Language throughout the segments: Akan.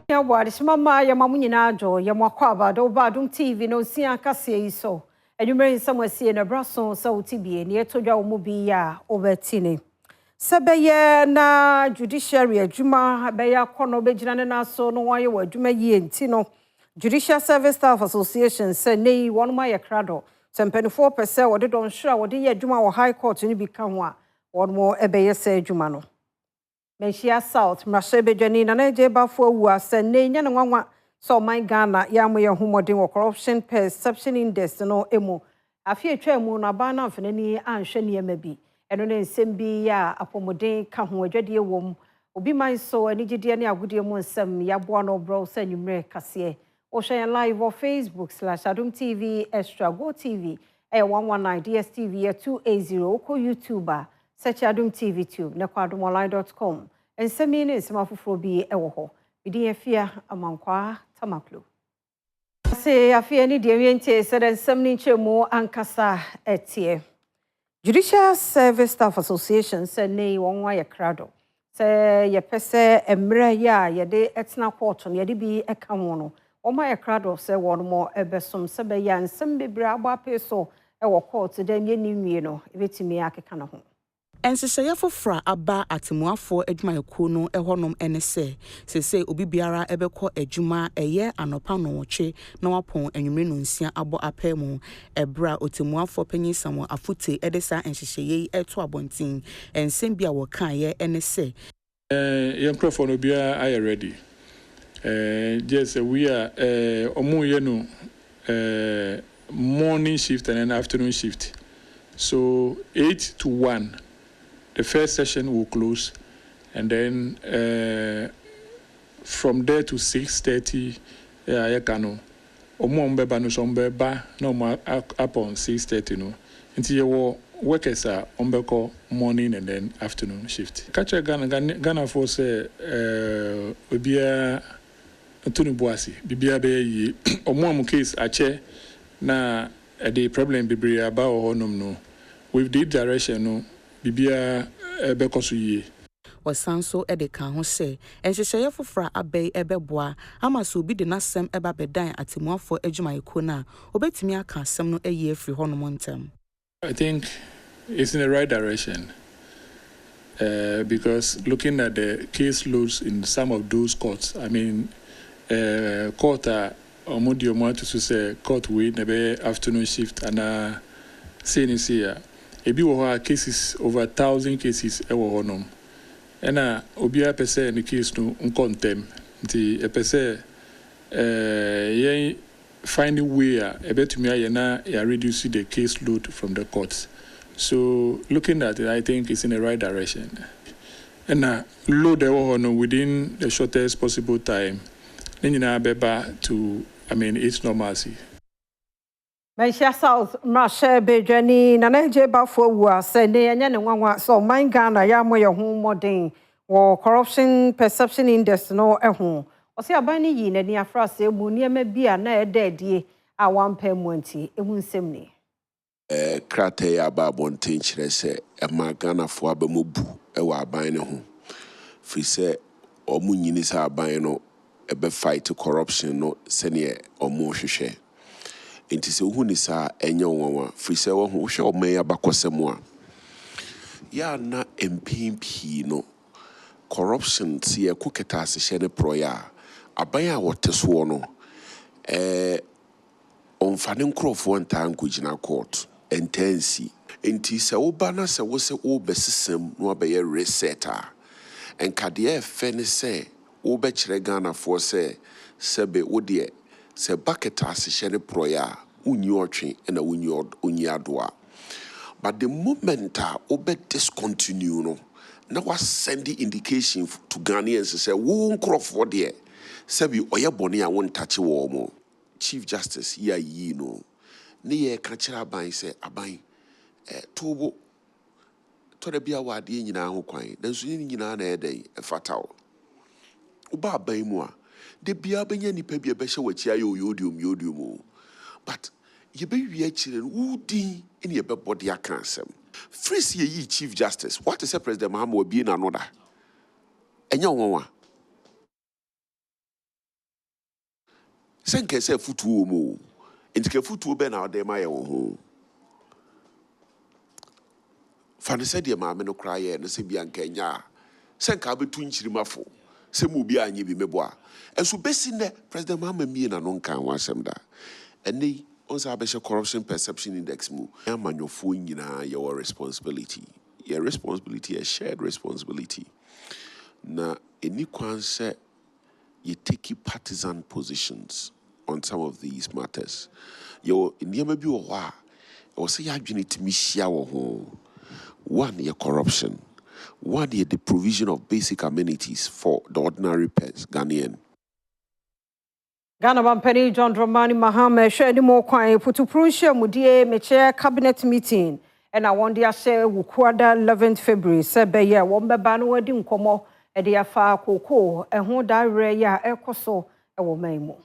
Ya wadi simama ya mamunyina ajo ya mwakwaba do Adom TV no sia kase iso. Enumere samwasi na braso sauti bie ne etodwa omubi ya obetini. Sebeye na judiciary adwuma beya kono begina ne naso no waye wadwuma yie ntino. Judicial Service Staff Association say nei wonuma ye krado. Sempenifo pese wode don hwira wode ye adwuma wo High Court ni bi ka ho a wonmo ebeye se adwuma no. Menshia South, Mashebe na neje bafo wu se ne nya ne nwanwa so man Ghana ya mo ye humodin wo corruption perception index no emu afi etwa mu na ba na mfenani anhwe ne yema bi eno ne nsem bi ya apomodin ka ho adwade wom obi man so anigide ne agudie mu nsem ya boa no bro se nwumre kase o hwe live on Facebook/Adom TV Extra Go TV 119 DSTV 280 oko YouTuber search Adom TV Tube na AdomOnline.com and semi ne semafoforo bi ewo ho bidi afia amankwa tamaklo say afia ni de wiente se den semni chemu ankasa etie Judicial Service Staff Association say nei wonwa ye krado say ye pese emre ya ye de etna court no ye de bi eka ho no oma ye krado say won mo ebesom se be ya nsem bebre agba peso ewo court de nye ni wie no ebetimi akeka na ho Enseseye fofra aba atemuafo adwumayeko no ehonom enese sese obi biara ebekọ adwuma eye anopa no woche na wapon anwumre no nsia abo apemu ebra otemuafo panyisamo afute edesa enhyehyeye eto abontin ensem bia wo kan ye enese microphone no bia are ready just we are omo ye no morning shift and an afternoon shift so 8 to 1 the first session will close, and then from there to 6:30, I can omo no sombeba no upon 6:30 no. Until your workers are morning and then afternoon shift. Catch Ghana for say obia Antoni Boasi bibia be omo case ache na the problem bibri about honum no. With the direction no. Bibia bekosuye wasanso edeka ho se enhyehyeye fofra abai ebeboa amaso obi de nasem eba bedan atemuafo adwumayeko na obetimi aka asem no eye afri honom ntem. I think it's in the right direction because looking at the case loads in some of those courts, I mean court omodio to say court we nebe afternoon shift and CNC ebi wo cases over 1,000 cases ewo honom ena obia pese ne case no nkontem nti pese ye find a way ebetumi aye na ya reduce the case load from the courts. So looking at it, I think it's in the right direction ena load ewo honom within the shortest possible time nyina beba to it's normalcy. Menshia South Mashebe na neje bafo wu se ne anya ne nwanwa so man Ghana ya mo ye ho modern wo corruption perception index no eho o se aban ni yi na ni afrase mu niema bia na edadie a wampa mu anti ehu nsem ni krate ya ba bonten kire se ma Ghana fo abamobu e wa aban ne ho fi se omunyini sa aban no ebe fight corruption no se ne omu hwehwe enti se hu ni sa enye wonwa free se wo hu hwe o man abakosem a ya na mpimpi no corruption si e kuketa asehye ne proya aban a woteso no onfane nkrofo ntan kugina court intensi enti se wo ba na se wo se wo besesem no abaye resetter enkade fe ne se wo be kire Ghana for se sebe wo de se bucket asehye ne proya unyi otwe na unyi adoa but the moment obe discontinue no na was send indication to Ghanaians say wo nkrofo de sabi oye bone a won tache wo mo Chief Justice ya yi no ne ye ka kira ban say aban tobo to da bia wade nyina ho kwan dan so nyina na edai fatal uba aban mu a de bia benya nipa bia be hye wachi ayo yodium but ye be wi akire wudi ene ye be body aka asem freeze ye yi Chief Justice what is President Mahama obi na no da enya wonwa Senke se futuo mo. Intike futuo be na ode ma ye wo ho. Fa ne se de ma me no kra ye no se bia nkanya. Senka betu nchirimafo. Se mu bia anye bi meboa. Enso besi ne President Mahama mie na no nkan wasem da. Ene onsa abeshe corruption perception index mu. Amanyofo nyina your responsibility. Your responsibility, a shared responsibility. Na any kwan se you take partisan positions on some of these matters. You never be wa or say you need to miss one your corruption, one year the provision of basic amenities for the ordinary Ghanaian. Ghana Mampeni John Dramani Mahama share any more kwan putu prunshia mudie meche cabinet meeting and I want to share wukwada 11th February sebe ye wombeba no wadi nkomo e de afa koko e ho da re ya ekoso e wo maimo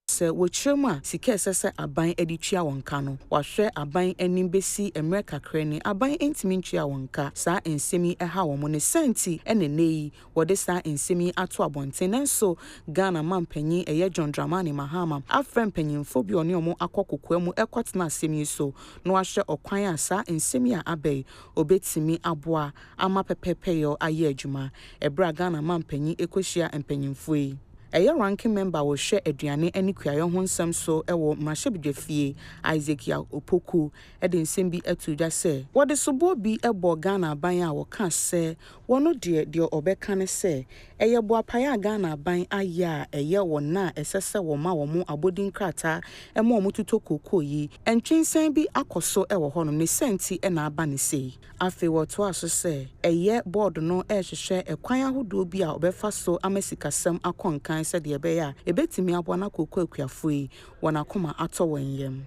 se wochirema sika sese aban editua wonka no wahwe aban anim besi America krani aban entimi ntua wonka saa ensemi eha wo mo ne senti enenei wode saa ensemi ato abonten nenso Ghana mampanyi eye John Dramani Mahama afrem panyimfo bi one omo akokokwa mu ekotena asemi so no wahwe okwan a saa ensemi a abai obetimi aboa ama pepepeyo aye adwuma ebra Ghana mampanyi ekohia empanyimfo yi Eye ranking member will share aduane ani kuayo ho nsam so ewo mrashebidefie Isaac ya Opoku edin sembi etuja se wode sobo bi ebo Ghana aban a woka se wono de obeka ne se eye bo apaya Ghana aban aya eye wona esese wo ma wo mu abodin krata emo omututo koko yi entwensen bi akoso ewo hono ne senti e na aba ne sei afi woto aso se eye board no ehwehwe ekwan ahodo bi a obefa so amasikasem akonkan said the bear, a betimi abwana koko kuafui, wana koma ato wenyem.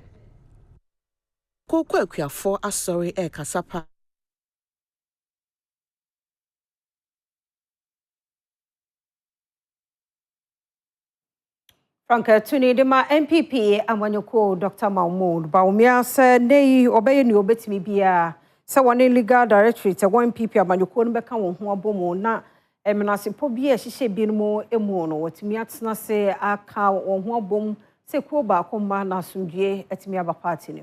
Koko kuafo asori kasapa. Franka tuni de ma MPP amanyoko Dr. Mahmoud Baumia se nei obeye ni obetimi bia se woni legal directory te one MPP amanyoko no beka won ho abomo na emenase po bia hihye bi no emu no watimi atena se aka won ho abom se ko ba ko ma na asundue atimi aba party ni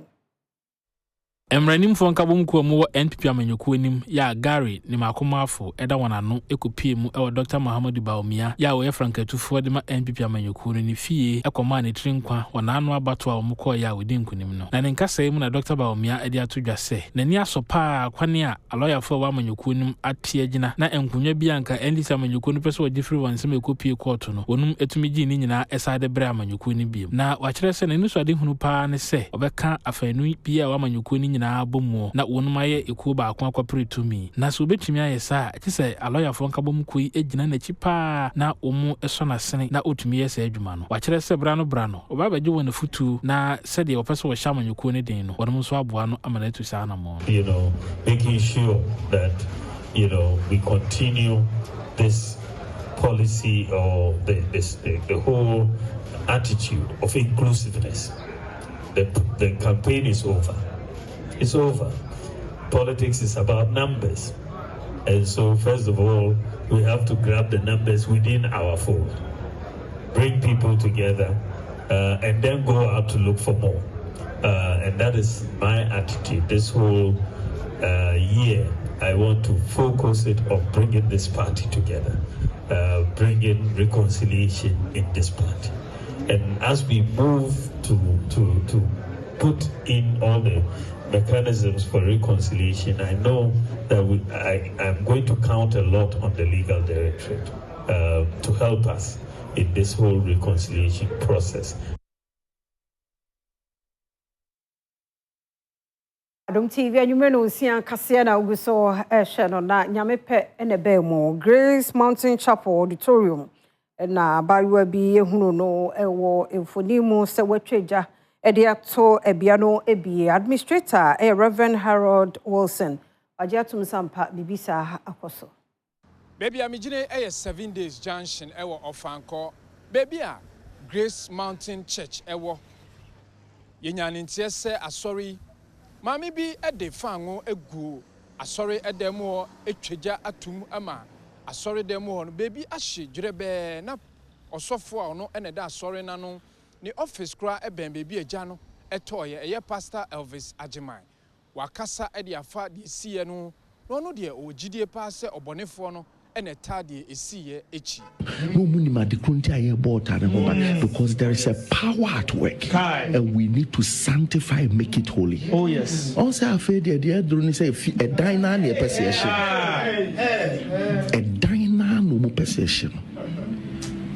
Emranim fo nkabom ko mu NPP amanyoko anim ya Gary ni makomafo eda wanano ekopie mu ewo Dr. Muhammad Baumia ya wo Frankatufo de ma NPP amanyoko ni fie ekoma ne trinkwa wanano abato a omko ya wodi nkunim no na ne nkasa mu na Dr. Baumia edi atodwa se nani asopa kwane a lawyer fo wa amanyoko nim atie agina na enkunwa bi anka NDC amanyoko no pese wo different wansem ekopie court no onum etumi gi ni nyina esade bre amanyoko ni bi na wa kire se nani so ade hunu pa ne se obeka afanu bi a wa amanyoko ni nyina abomu na wonumaye ekuo ba akwa kwapre tumi na so betumi ayesa kise aloya fo nkabom koi egina na chipa na omu eso na sene na otumi yesa adwuma no wakire se brano oba baje wona futu na sede opese wo shama nyuko ne den no wonum so aboa no amana tu sa na mo making sure that we continue this policy or the whole attitude of inclusiveness. The campaign is over. It's over. Politics is about numbers. And so, first of all, we have to grab the numbers within our fold, bring people together, and then go out to look for more. And that is my attitude. This whole year, I want to focus it on bringing this party together, bringing reconciliation in this party. And as we move to put in all the mechanisms for reconciliation, I know that I'm going to count a lot on the legal directorate to help us in this whole reconciliation process. Adom TV anyumeno nsia kase na uguso ehwe no na nyamepe ene be mo Grace Mountain Chapel Auditorium na bayiwa bi ehunu no ewo enfonimu se watweja Ediato Ebiano Ebi Administrator Reverend Harold Wilson Ajatum Sampa Bibisa Akoso. Baby Amijine 7 days junction ewo Ofanko. Baby Grace Mountain Church ewo. Yenyanintie se asori. Mami bi ede fango egu asori edemo etweja atum ama asori demo no baby ahye dwerebe na osofo a ono ene da asori na no ne office kra eben bebi agya no etoye eye pastor Elvis Ashaiman wakasa e de afa de siye no no de ogidie pa se obonefo no ene ta de esiye echi no minimum the country aye bought because there is a power at work and we need to sanctify and make it holy. Oh yes. Also I feel the drone say a diner near possession. A diner no possession.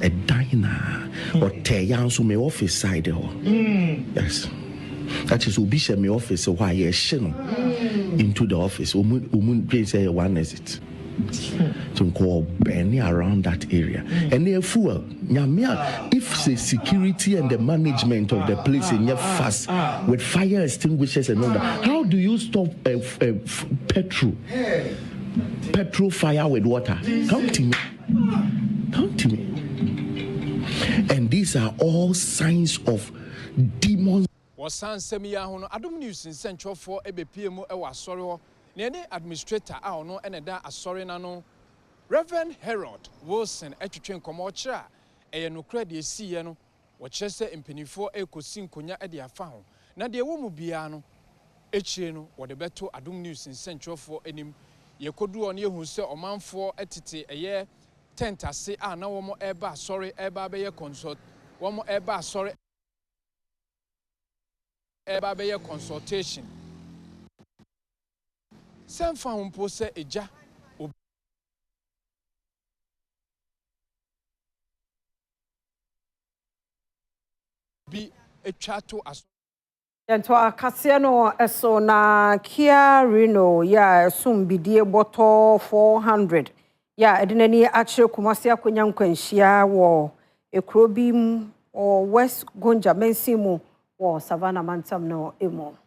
A diner or teyan so me office side yes. That is Ubisha me office so why you into the office. Please say one is it. To call Benny around that area. And therefore, if the security and the management of the place in your fast with fire extinguishers and all that, how do you stop petrol fire with water? Come to me. Come to me. And these are all signs of demons. Wasan semiya hono Adom News in Central for EBPM ewa asori ho ne administrator a ono ene da asori na no Reverend Harold Wilson etwetwe nkomo kira eye no kra de esiye no wo kyerese mpenifo ekosi nkonya de afa ho na de wo mu bia no echire no wo de beto Adom News in Central for enim ye kodu ono ehun se omanfo etete eye tent ase a na wo mo eba asori eba be ye consult wo mo eba asori eba be ye consultation Semfa humpo se eja obi etwato aso Yento akase no eso na Kia Reno ya esumbidie boto 400 ya edinani akire Kumasi akonya nkwanhia wo ekrobim o West Gonja Mensimu wo Savannah Mantam no emo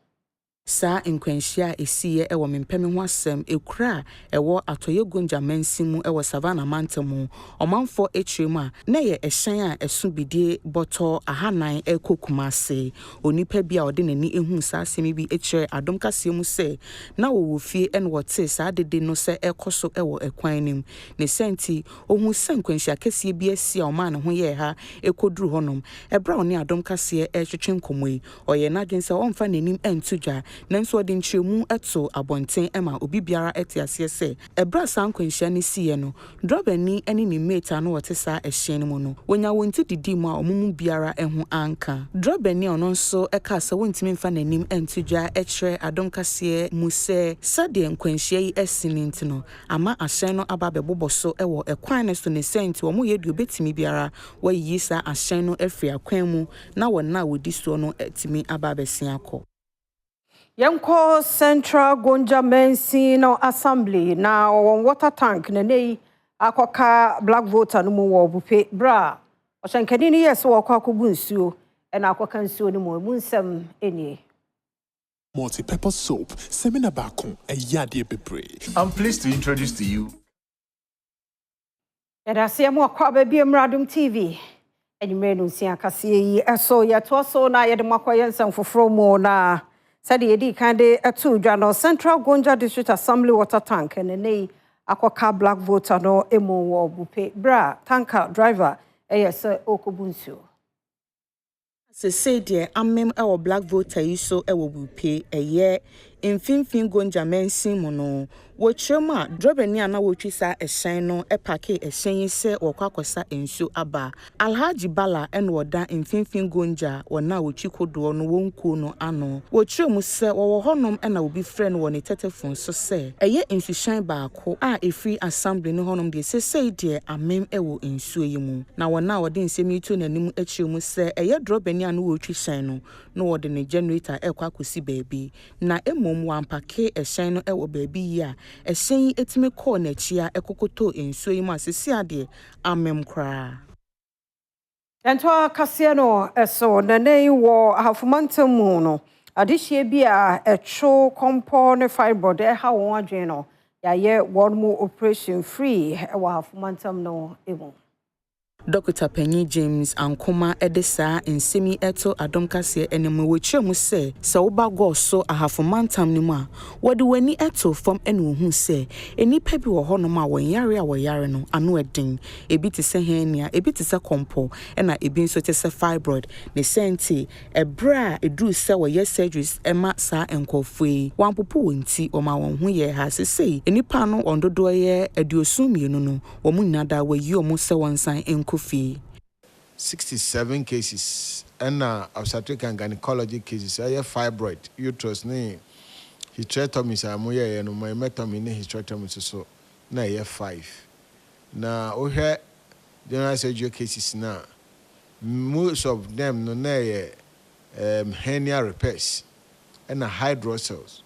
Sa nkwanhia esiye ewo mempem ho asem ekura ewo atoye gonja mansimu ewo Savannah Mantam omanfo etrem a na ye ehyan a esubidie boto ahanan ekokumase onipa bia ode nani ehun sa asem bi ekire Adom kasem se na wo fie en wote sa dede no se ekoso ewo ekwan nim ne senti ohun se nkwanhia kese bi asia o man ho ye ha ekoduru honom ebra oni Adom kase etwetwe nkomoi oye na dwense omfa nanim entudwa nanso odi nchemu eto abonten ema obi biara etiase se ebra sankwanhia ne siye no drobani ani ni mate no wote sa ehyen mu no wonya wonti didi mu a omumu biara ehu anka drobani ono nso eka sa wontimi mfa nanim entudwa ekire Adom kase mu se sade nkwanhia yi esini ntino ama ahyen no aba beboboso ewo ekwan ne so ne senti wo mu ye du betimi biara wayi sa ahyen no afri akwan mu na wona wodi so no etimi aba besia akọ Yanko Central Gonja Mensi no Assembly na water tank na nei akoka black voter no mu wo bupe bra o shankani ni yes wo akobu nsuo e na akoka nsuo ni mu nsem enie multi-purpose soap semina bakon e yade bebre. I'm pleased to introduce to you Yada se mu akwa ba bi Adom TV enimre no nsia kase yi eso ya to so na yede makoye nsam foforo mu na Sadi yedi kande atu dwano Central Gonja District Assembly water tank and nei akoka black voter no emo wo bupe bra tanker driver eyese okobunsuo se say de amem ewo black voter yi so ewo bupe eye mfimfin Gonja Mensimu no wochema drobani ana wotwisa ehyen no epake ehyen se wokwakosa ensu aba Alhaji Bala en woda mfimfin Gonja wona wotwikodo no wonkuo no ano wochemu se wo honom na obi friend wo ne tetefon so se eye ensuhyan baako a efri assembly no honom de se de amem ewo ensuo yi mu na wona wode nsemi to nanim achiremu se eye drobani ana wotwihyan no wode ne generator ekwakosi baabi na wampake ehyen no ewo baabi ya ehyen etime call na chia ekokoto ensuo yi ma sesi ade amem kra Ento kase no eso na nei wo ahafumantam mu no adehye bi a etwo kompo ne fibroid e ha won adwen no ya ye one more operation free e wo ahafumantam no emu Dr. Penny James Ankoma Edesa and Semi Eto Adom Kase enemu wechemu se oba go so ahafomantam ni mu a wode wani eto fam enu hu se enipa bi wo hono ma won yare no ano eden ebi te se henia ebi te se kompo na ebi nso te se fibroid ne senti ebra edu se wo ye surgeries ema sa enkofui wampopo wonti o ma won hu ye ha se sei enipa no ondodo ye aduosumienu no wo mu nyada wa yi o mu se wonsan Kofi 67 cases and obstetric and gynecology cases. I have fibroid, uterus, hysterectomy, and my metomy, hysterectomy, so now I have 5. Now, we have general surgery cases now. Most of them no hernia repairs and hydrocele.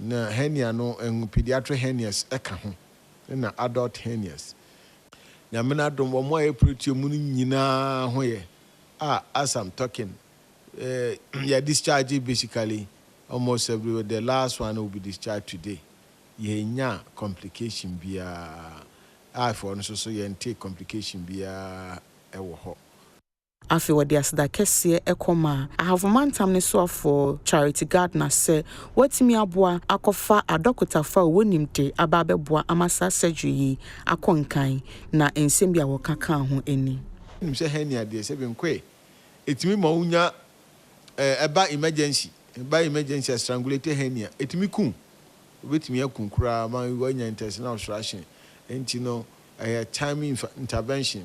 Now, hernia no and pediatric hernias, and adult hernias. Yamina don't want more pretty munina hoye. As I'm talking, yeah, discharge basically almost everywhere. The last one will be discharged today. Yeah, complication be for so take complication be a wo. Afi wadi asda kese ekoma ahafomantam ne so for Charity Gardner say watimi aboa akofa adokota fa wonimte ababeboa amasa surgery akonkan na ensem bia wokaka ho eni mse henia de se benkwe etimi ma unya eba emergency strangulate henia etimi kun obetimi akun kura ma wanya intestinal obstruction enti no timing intervention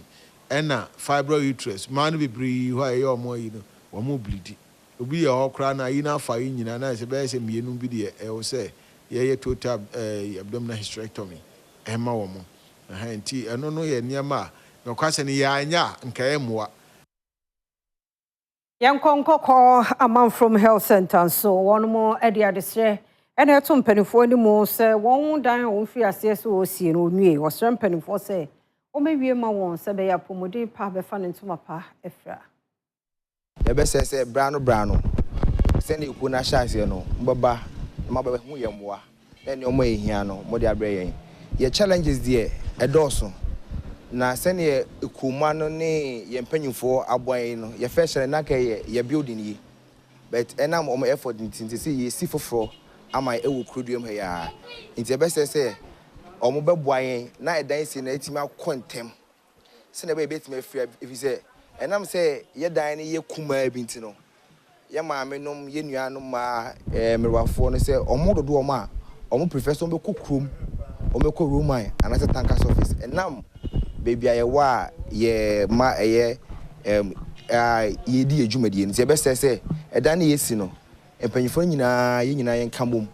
ena fibroid uterus man be breathe why your more you know wo mo bleed obi ye okra na yi na fa yi nyina na se be se mienu bi de e wo se ye total abdominal hysterectomy e ma wo mo enti eno no ye niam no kwase ne ya anya nka emoa Yankonkoko a man from health center so one more edia desre ena eto mpanifo ni mo se won dan won fi ase so osie no nue wo sre mpanifo se o mewie ma won se be ya pomode pa be fa ntoma pa efra ya be se brano se ne ku na chance no mbaba ma ba hu yemwa na ne omo ehia no mo de abre yen ye challenges there edoso na se ne ekuma no ne ye mpanyimfo aboan no ye fashion na ka ye building yi but enam omo effort ntinti se ye si foforo ama ewu kruduem ha ya nti be se omo beboan na edan si na etima kontem se na be betime afia if say enam say ye dan ne ye kuma bi ntino ye maame nom ye nuanom ma merwafo no say omo dodo omo a omo professor be kokrom omo ko roman anase tanka surface enam baby aye wa ye ma eye ye di adwumadie nti be say edan ne yesi no empanyifo nyina ye nyina ye nkamom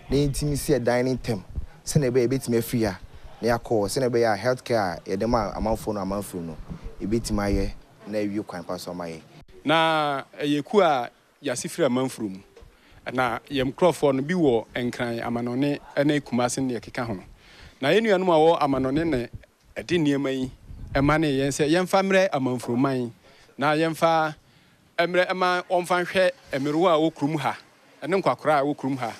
na intimi si edan ne ntem se na be betime afia na yakọ se na be ya healthcare ye dem amanfo no amanfo no ebetima ye na wi kwan paso maye na yeku a yasifira amanfo mu na yem crofo no bi wo enkran amanone na ekumase ne keka ho na yenuanom a wo amanone ne ede niema yi ema ne yen se yemfa mre amanfo man na yemfa emre ema onfa hwe emeru a wo krum ha ene nkwakora a wo krum ha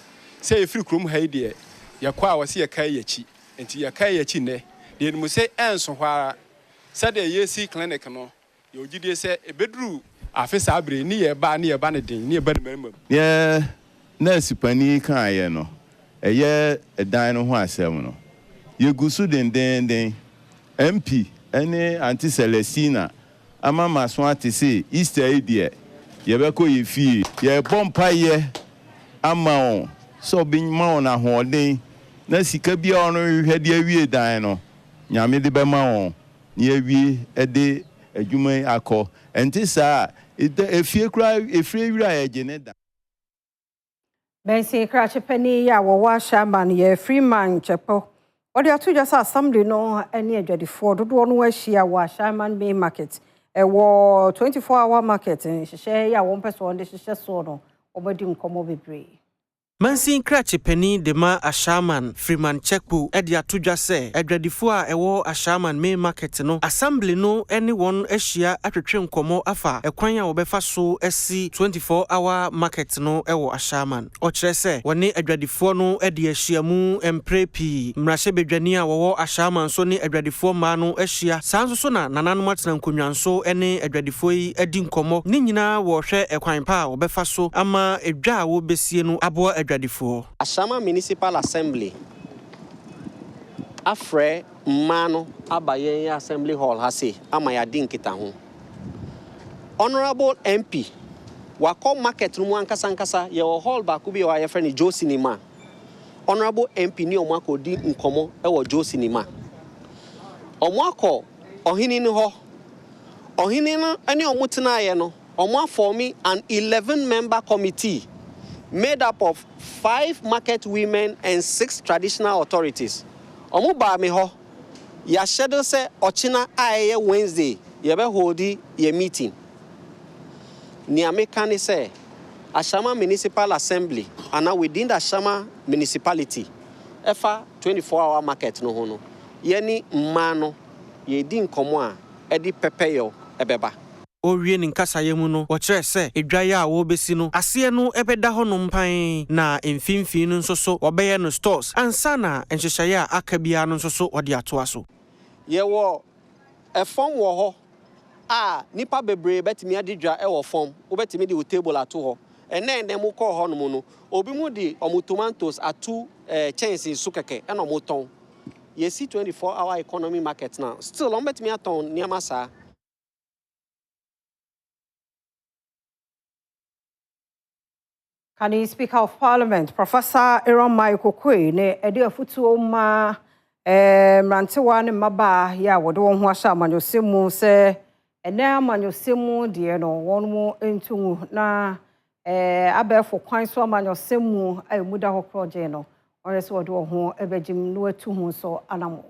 se efiri krum ha ide yakwa a wose yekai yachi enti yekai yachi ne de enmu se enso hwara se de yesi clinic no ye ogide se ebedru afisa abre ni ye ba ne den ni ye ba ne mam ye nurse pani kan ye no eye edan no ho asem no ye gusu den MP ene anti Celestina ama maso atise Easter idie ye be ko ye fie ye bompa ye ama on so bin ma on ahoden na sika bia ono hwede awie dan no nyame de be ma on ni awie ede adwuma akọ enti saa efie kra efie wira ye ne da Bensi krache pani ya wo Ashaiman ye Freeman chepo odi atu just assembly no ene adwadifo dodo no ahia wo Ashaiman main market wo 24-hour market hye ya wo mpeso onde hye so no obadi nkomo bebre Mansin Cratchy Penny de ma Ashaiman Freeman Checkbu Edia Tuja se Edredifua ewo Ashaiman main market no assembly no anyone eshia atwetwe nkomo afa ekwanya obefa so esi 24-hour market no ewo Ashaiman ochire se woni edredifo no edi eshia mu emprepi mrahye bedwani a wo Ashaiman so ne edredifo ma no eshia sanso so na nananom atena nkonwanso ene edredifo yi edi nkomo ni nyina wo hwe ekwan pa obefa so ama edwa a wo besie no abo Ashaiman Municipal Assembly afre mano abaye Assembly Hall hase amaya dinkita ho. Honorable MP wako market rumu ankasa ye hall ba ku bi wa ye friend Joe Cinema. Honorable MP ni omo akodi nkomo e wo Joe Cinema. Omo akọ ohini ni ho. Ohini no ene omo tena ye no omo formi an 11-member committee made up of 5 market women and 6 traditional authorities. Omo ba me ho ya schedule say ochina aye Wednesday ye be holdi ye meeting. Ni American say Ashaiman Municipal Assembly and now within the Ashaiman municipality efa 24-hour market no ho no ye ni mano ye di nkomo a edi pepeyo ebeba. Owie ni nkasa yemu no wɔkyerɛ sɛ edwaye a wo besi no ase no ebeda hɔ no mpan na mfimfini no nso so wɔbɛyɛ no stores ansa na nhyehyɛe a aka bia no nso so wɔde atoa so. Ye wo efom wo hɔ a nipa bebree betimi adidwa e wo fom wo betimi di table ato hɔ ene mo kɔ hɔ no no obi mu di omo tomatoes atu chances so keke e no mo ton ye see 24-hour economy market now still on betimi aton niama saa. Kani Speaker of Parliament, Professor Aaron Maikokwe, ne edi afutuo ma mrantewa ne maba ya wode won ho ahya amanyosemu se ene amanyosemu de no won mo entungu na abefo kwan so amanyosemu ayemuda ho project no orese wode won ho ebegim no atu ho so anamo.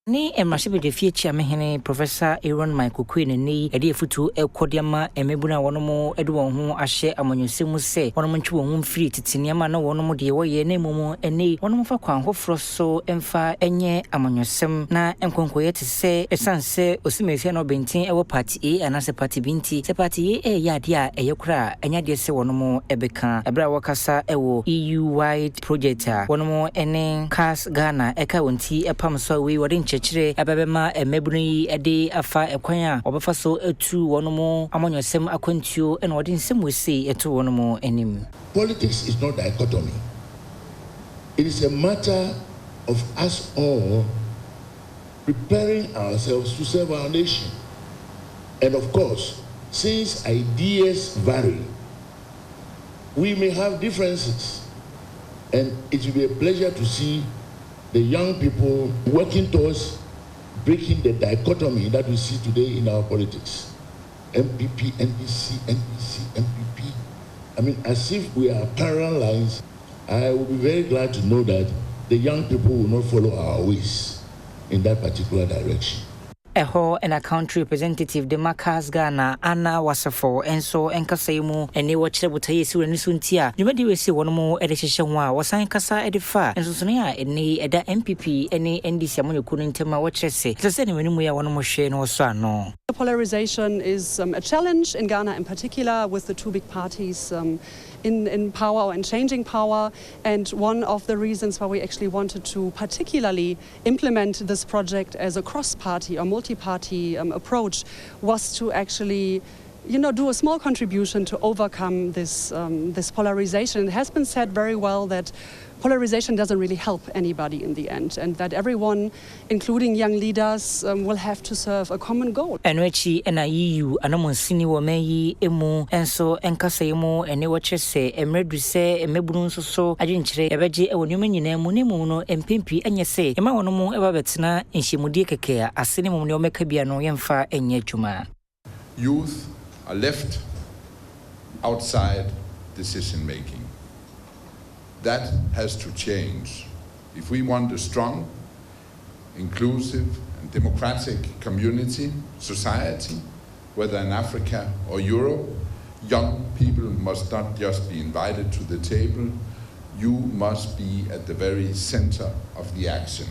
Ni emrahye de fiechia mehene Professor Aaron Maikokwe ni ede efutu ekodiama emebuna wonomo ede won ho ahye amanyosemu se wonomo ntwe won ho mfiri titiniama na wonomo de woye na emumu ene wonomo fa kwan hofro so emfa enye amanyosem na enkonkoye te se esanse osimefia no bentin ewo party A anase party B nti se party A ya de a eyekura enya de se wonomo ebeka ebra wakasa ewo EU-WYDE project a wonomo ene CAS Ghana eka wonti epam so we wode chire ababema emebunu yi ede afa ekwanya obefa so etu wonomo amanyosem akwantuo ena wode nsem wese etu wonomo enim. Politics is not dichotomy. It is a matter of us all preparing ourselves to serve our nation. And of course, since ideas vary, we may have differences. And it will be a pleasure to see the young people working towards breaking the dichotomy that we see today in our politics. MPP, NDC, NDC, MPP. I mean, as if we are parallel lines. I will be very glad to know that the young people will not follow our ways in that particular direction. Eho and a country representative de CAS Ghana Anna Wasafo enso enkasaimu ene wachire butaye si wani suntia numedi we se wonomo edehyehe ho a wasan kasa edifa enso so ya ene eda MPP ene NDC amonyoku no ntema wachire se sese ne wanimu ya wonomo hwe no so ano. Polarization is a challenge in Ghana in particular with the two big parties in power and changing power, and one of the reasons why we actually wanted to particularly implement this project as a cross-party or multi-party approach was to actually do a small contribution to overcome this polarization. It has been said very well that polarization doesn't really help anybody in the end, and that everyone, including young leaders, will have to serve a common goal. Enwechi ena EU anamonsini wo meyi emu enso enkasayemu ene wochese emredu se emebunu nso so adwenkyere ebeje ewo nyuma nyina mu ne mu no empempi enyese ema wono mu eba betena nhyiemudie keke a asene mu ne omeka bia no yemfa enye dwuma. Youth are left outside decision making. That has to change. If we want a strong, inclusive, and democratic community, society, whether in Africa or Europe, young people must not just be invited to the table. you must be at the very center of the action.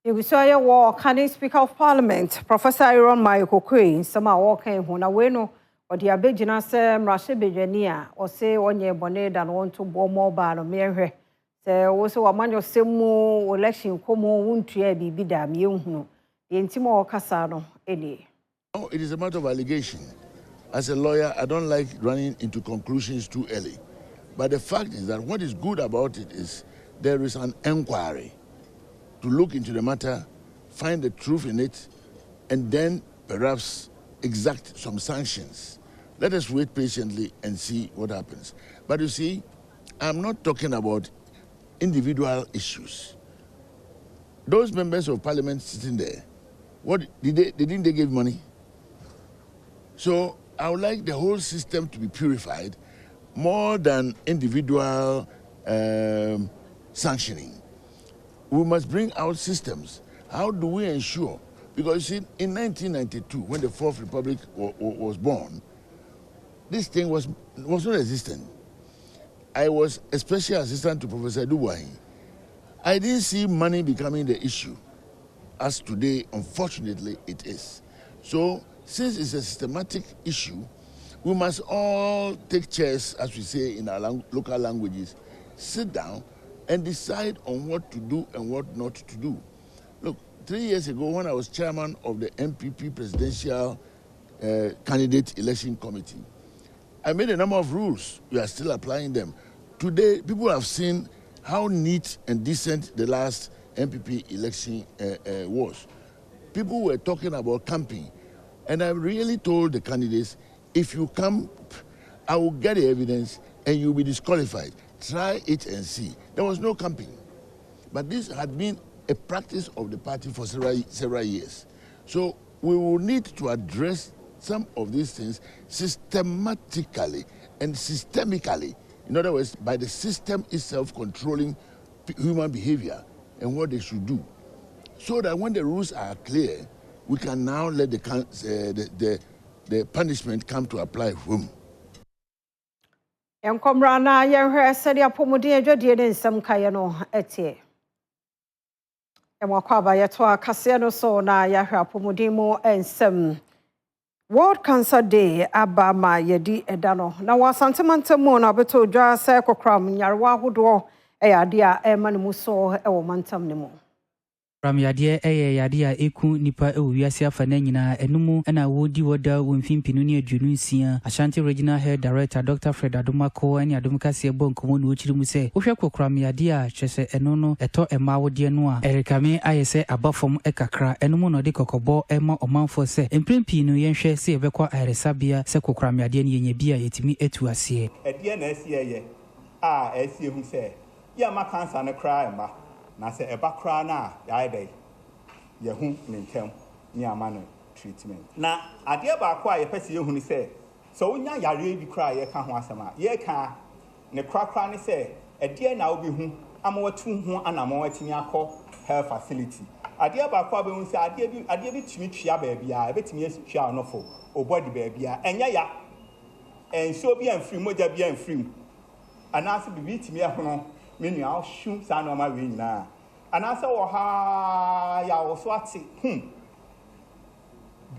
Ibisaya war Canadian Speaker of Parliament, Professor Aaron Maikokwe, sama walking huna weno, or the abejina se mrashe bejania, or say onye bone than want to bo mobile or mere. Se also a manyo semu election komo wuntu ye bibida miunhu. The intimo casano, any. Oh, it is a matter of allegation. As a lawyer, I don't like running into conclusions too early. But the fact is that what is good about it is there is an inquiry to look into the matter, find the truth in it, and then perhaps exact some sanctions. Let us wait patiently and see what happens. But you see, I'm not talking about individual issues. Those members of parliament sitting there, what didn't they give money? So I would like the whole system to be purified more than individual sanctioning. We must bring out systems. How do we ensure? Because you see, in 1992, when the Fourth Republic was born, this thing was not existent. I was a special assistant to Professor Adom. I didn't see money becoming the issue, as today, unfortunately, it is. So, since it's a systematic issue, we must all take chairs, as we say in our local languages, sit down and decide on what to do and what not to do. Look, 3 years ago, when I was chairman of the MPP Presidential Candidate Election Committee, I made a number of rules. We are still applying them. Today, people have seen how neat and decent the last MPP election was. People were talking about camping. And I really told the candidates, if you come, I will get the evidence and you'll be disqualified. Try it and see. There was no camping. But this had been a practice of the party for several years. So we will need to address some of these things systematically and systemically. In other words, by the system itself controlling human behavior and what they should do. So that when the rules are clear, we can now let the punishment come to apply whom. Enkomrana yenhwe sedi apomudi adwadie ne nsam kaye no etie. Emwakwaba yeto akase no so na yahwe apomudi mu ensam. World Cancer Day abama yedi edano. Na wasantemante mu na beto dwa se kokram nyarwa hodo eyade a emane mu so ewo mantam ne mu. Ram yade yade a eku nipa wiase afa na nyina enumu na wodi woda wonfimpinu ne adwunu nsia Ashanti Regional Health Director Dr. Fred Adomako ani adomkase bonkomo no ochiri mu se wohwe kokram yade a kyese eno no eto ema wode no a erikame ayese abafom ekakra enumu no de kokobo ema omanfo se empimpi no yenhwe se ebekwa aresabia se kokram yade ne yenya bia yetimi etu ase ede na asieye a asie hu se ya ma cancer na cry ma na se eba kra na yaide ye hu nentem ni amano treatment na ade ba kwa ye pese ye hu ni se so unya yare bi kra ye ka ho asema ye ka ne kra ni se ede na obi hu amawatu hu anamo watini akọ health facility ade ba kwa be hu se ade bi tumi twia ba bia e betimi twia onofo obodi ba bia enya ya enso bi amfiri moja bi amfiri anase bi timi ahono menu I'll shoot san on my ring now. And I said, oh, ha, ya was what's it?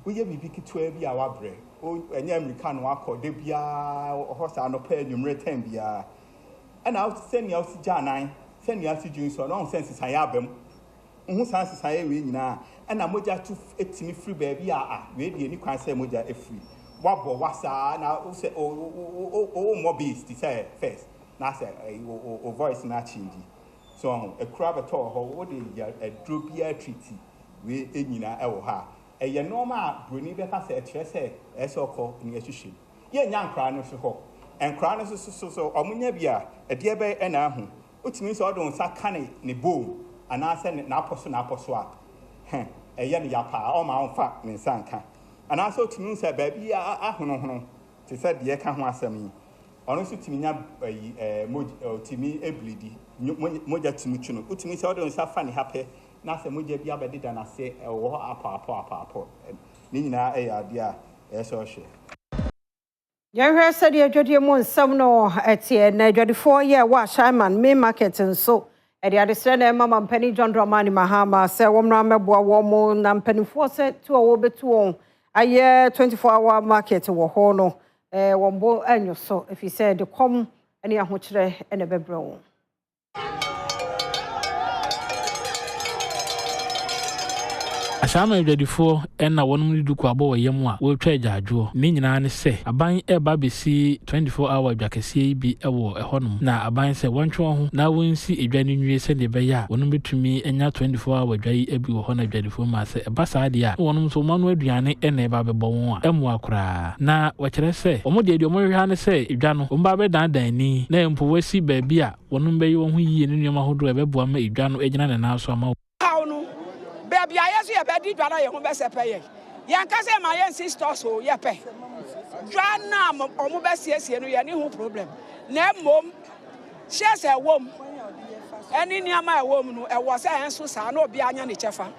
We have been 12 hour break. Oh, and you can walk or debia or horse and pay you return bia. And I'll send you out to Janine, send you out to June, so no sense I have them. Whose answers I win now. And I'm moja to it me free baby. Maybe any can say moja a free. Wabbo was now say, oh, more beast, say first. Na say o voice na change so a crab at all ho what a dropia treaty we enyina e wo ha e ye normal broni be ka say e say e so ko ni ehwehwe ye nya nkra no so ho enkra no so omunya bia e de be e na ahu otimi so odon sa kane ne bowl ana say na aposo a e ye ne ya pa o ma onfa ne nsanka ana so otimi say ba bia ahono te say de ka ho asem yi honestly timi nya timi eblidi moja timi chuno utimi se odon sa fa ne hape na se moja bia bedida na se wo apa ni nyina ade a e so hwe Yɛhwɛ sɛdeɛ adwadie mu nsɛm no ɛteɛ na adwadifoɔ yɛ wɔ Ashaiman main market nso ɛde adesrɛ na ɛma mampani John Dramani Mahama sɛ wɔmmra mɛboa wɔn na mpanimfoɔ sɛ tu a wɔbɛtu wɔn ayɛ 24-hour market wɔ hɔ no wɔn bo anyo so ɛfiri sɛ de kɔm ne ahokyerɛ ɛna bɛbrɛ wɔn. Ashaiman adwadifoɔ ɛna wɔnom ne duku abɔ wɔ yam a wɔretwa agyaadwoɔ ne nyinaa ne sɛ aban ɛba bɛsi 24-hour adwakɛseɛ yi bi ɛwɔ ɛhɔnom na aban sɛ wɔntwe wɔn ho na wɔnsi adwa no nwie sɛdeɛ ɛbɛyɛ a wɔnom bɛtumi anya 24-hour adwa yi abi wɔ hɔ na adwadifoɔ ma sɛ ɛba saa deɛ a wɔnom nso wɔn ano aduane ɛna ɛba bɛbɔ wɔn a ɛmmoa koraa na wɔkyerɛ sɛ wɔn deɛ wɔrehwɛ ne sɛ adwa no wɔn ba bɛdandan ni na mpo wɔasi baabi a wɔnom bɛyɛ wɔn ho yie ne nneɛma ahodoɔ ɛbɛboa ma adwa no agyina ne nan so ama Baby, I ask you about it, but I am best a pay. Yankasa, my sister, so ya pay. Joanna, or Mobess, yes, you know, no problem. Name mom, she's a woman. And in my woman, I was a answer, son, or Bianya Nichafa.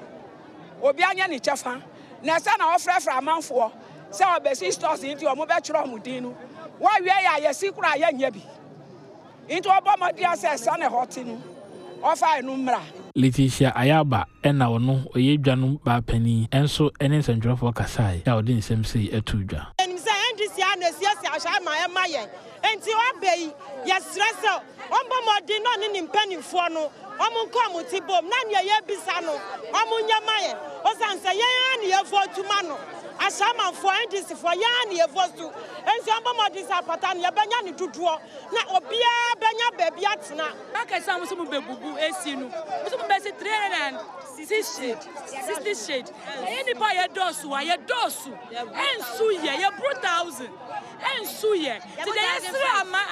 Or Bianya Nichafa. Nasana offer from a month for. So our best sisters into a mobile Mudino. Why we are a secret young yabi? Into a bomber, dear says, son, a hotino. Offer a number. Letitia Ayaba ɛna ono oye dwanu ba pani enso ene nsɛntwerɛfoɔ kasae ya ɔde nsɛm sei ɛto dwa. Enim sɛ NDC anasiasi Ashaiman ɛmayɛ enti wabɛyi yɛsrɛ ɔmbɔmɔden no ne mpanimfoɔ no ɔmo nkɔ mo tibom na ne yɛbisa no ɔmo nyɛmayɛ ɔsan sɛ yɛn ne yɛfɔ tuma no Ashaiman for NDC for yɛn ne yɛfɔ so enti ɔmbɔmɔden sɛ apata ne yɛbɛnya ne dodoɔ na obia bɛnya baabi atena aka sɛ mo so mo bebubu esi no mo so mo bɛsi 360 shade any boy ye dosu ensu ye 1000 ensu ye today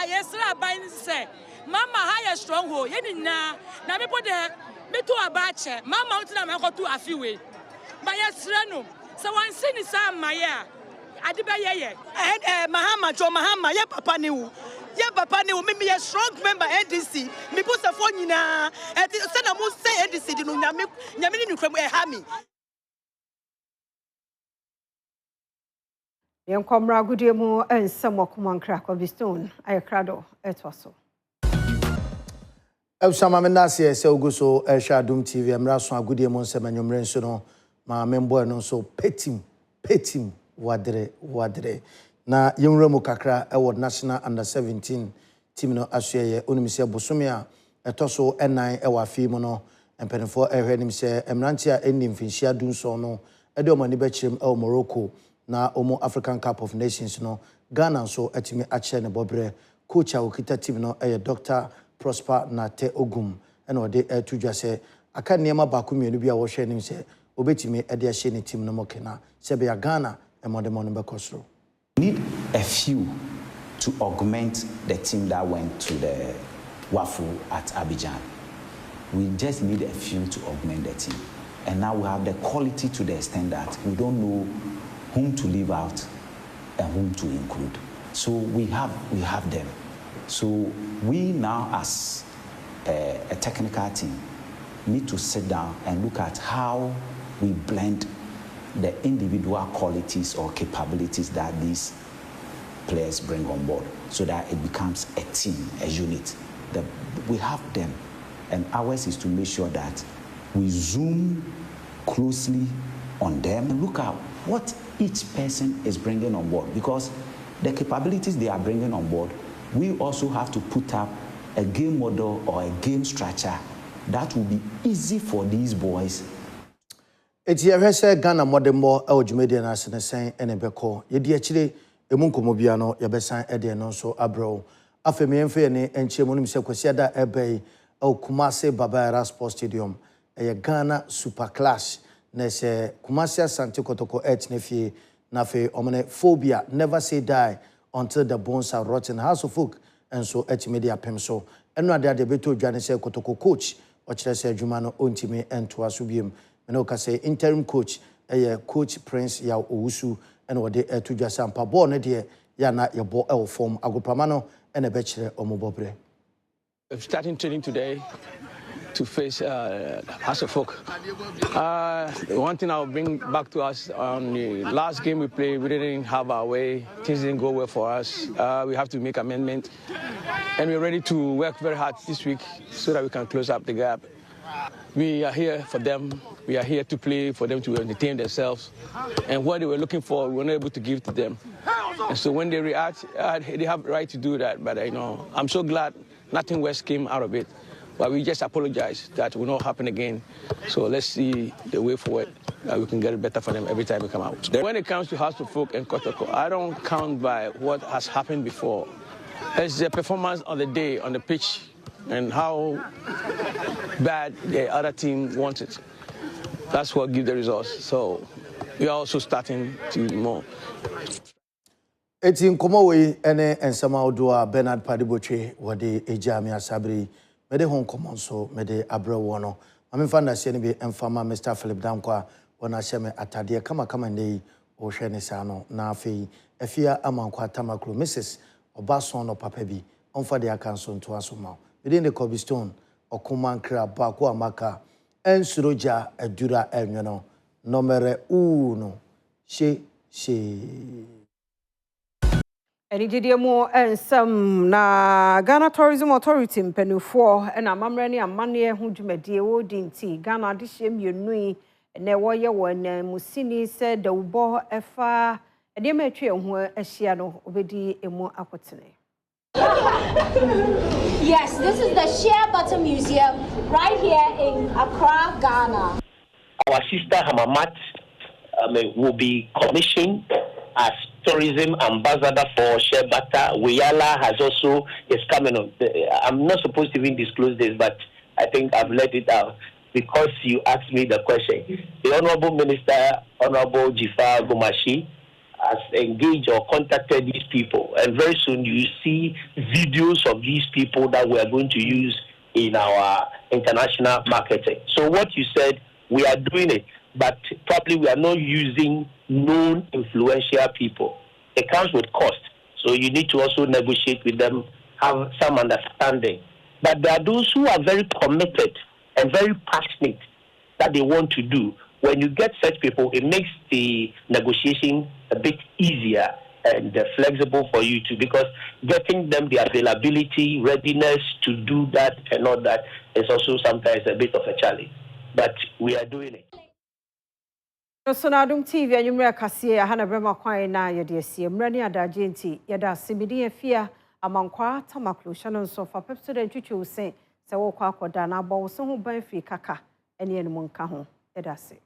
yesra ban say mama ha ye stronghold ye nyina na me pode me to abache mama utina me kotu afiwe ba yesra no so wan sini sa maye ade be ye Mahama ye papa ni wu ye papa ni me a strong member NDC me put a phone nyina e se na mo say NDC di no nyame ni nkwam e ha me yen komra gudie mu ensem okomankra Kobistone ayakrado etwaso Ashaiman menase se oguso ehwa Adom TV emra so agudie mu ensem anwumre nso no ma membo no so petim wadre na yemra mu kakra e national under 17 team no asoye onim se bosome a etoso enan e wa fi mu no empenfo ehwe nim se emranti a enim finhia dunso no e de omani be kirem e Morocco na omo African Cup of Nations no Ghana so atimi a kire ne bobre coach a okita team no e Dr. Prosper Nate Ogum e no de tudwa se aka niema ba ko mienu bi a wo hwe nim se obetimi e de ahye ne team no mokena se be ya Ghana e modemo no be kosro. Need a few to augment the team that went to the Wafu at Abidjan. We just need a few to augment the team. And now we have the quality to the extent that we don't know whom to leave out and whom to include. So we have them. So we now as a technical team need to sit down and look at how we blend the individual qualities or capabilities that these players bring on board so that it becomes a team, a unit. We have them, and ours is to make sure that we zoom closely on them and look at what each person is bringing on board, because the capabilities they are bringing on board, we also have to put up a game model or a game structure that will be easy for these boys. Eti yehwese Ghana modembo e odwumede na asene sen ene beko ye di akire emu nkomobia no ye besan e de no so abro afemi emfe ne enchiemu nim se kwasiada ebei e Kumasi Babayara Sports Stadium e Ghana Super Clash na se Kumasi Asante Kotoko etnefie na fe omene phobia never say die until the bones are rotten house of folk and so etimedi apem so eno ade de beto dwane se Kotoko coach o kire se adwuma no ontimi ento aso biem. And okay, say interim coach, Coach Prince ya Owusu, and what they to just sampa born a dear yana your ball form Agopamano and a bachelor or mobobre. Starting training today, to face House of Folk. One thing I'll bring back to us, on the last game we played, we didn't have our way. Things didn't go well for us. We have to make amendments. And we're ready to work very hard this week so that we can close up the gap. We are here for them. We are here to play for them to entertain themselves. And what they were looking for, we were not able to give to them. And so when they react, they have the right to do that. But I'm so glad nothing worse came out of it. But we just apologize. That will not happen again. So let's see the way forward. We can get it better for them every time we come out. When it comes to House of Folk and Kotoko, I don't count by what has happened before. It's the performance on the day, on the pitch, and how bad the other team wants it. That's what gives the results. So we are also starting to more. It's in Komaway and Samaudua Bernard Padiboche, what the Ejamia Sabri, Mede Hong Common so Mede Abra Wono. I mean, Fanda Senebe and Farmer Mr. Philip Dankwa, when I shame Atadia Kama Kamande, or Shenisano, Nafi, Efia Amankwa Tamaklu, Mrs. Obason or Papebi, on for the Akanson to Asuma. Within the Kobe Stone, or Kumankra, Bakwa Maka, and Suroja, Edura Elmino, Nomere Uno, she. Any did more and some na Ghana Tourism Authority mpenufo and amamrani amane hu dwumade wo dinti Ghana de hyem yenui na wo ye wo na musini said the ubo efa e ma atwe hu ahia no obedi emu akotene. Yes, this is the Shea Butter Museum right here in Accra, Ghana. Our sister Hamamat will be commissioned as tourism ambassador for Shea Butter. Wiyala has also is coming on. I'm not supposed to even disclose this, but I think I've let it out because you asked me the question. The Honorable Minister, Honorable Jifar Gomashi, has engaged or contacted these people, and very soon you see videos of these people that we are going to use in our international marketing. So what you said, we are doing it, but probably we are not using known influential people. It comes with cost, so you need to also negotiate with them, have some understanding. But there are those who are very committed and very passionate that they want to do. When you get such people, it makes the negotiation a bit easier and flexible for you too, because getting them the availability, readiness to do that and all that is also sometimes a bit of a challenge. But we are doing it. So na Adom TV anyumre kase ahana brema kwan na yede asie mrani adaje nti yeda simidi afia amankwa tamaklo shanon so fa pepso da twitwu sen se wo kwa akoda na bo so ho ban fi kaka ene enu nka ho yeda ase.